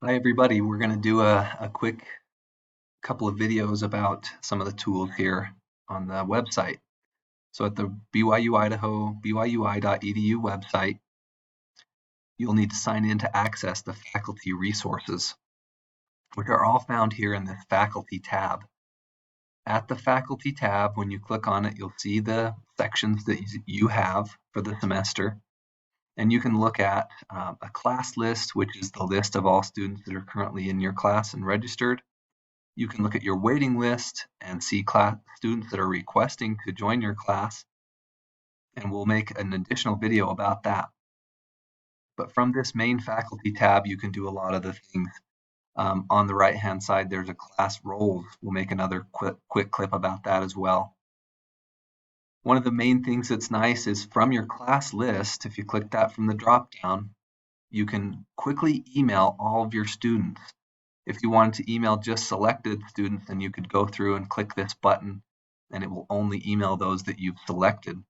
Hi everybody, we're going to do a quick couple of videos about some of the tools here on the website. So at the BYU Idaho, byui.edu website, you'll need to sign in to access the faculty resources, which are all found here in this faculty tab. At the faculty tab, when you click on it, you'll see the sections that you have for the semester. And you can look at a class list, which is the list of all students that are currently in your class and registered. You can look at your waiting list and see students that are requesting to join your class, and we'll make an additional video about that. But from this main faculty tab, you can do a lot of the things. On the right-hand side, there's a class roles. We'll make another quick clip about that as well. One of the main things that's nice is from your class list, if you click that from the drop-down, you can quickly email all of your students. If you wanted to email just selected students, then you could go through and click this button and it will only email those that you've selected.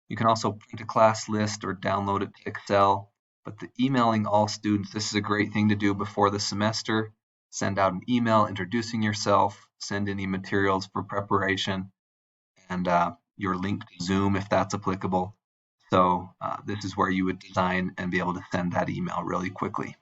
You can also print a class list or download it to Excel, but the emailing all students, this is a great thing to do before the semester. Send out an email introducing yourself, send any materials for preparation, and your link to Zoom if that's applicable. So this is where you would design and be able to send that email really quickly.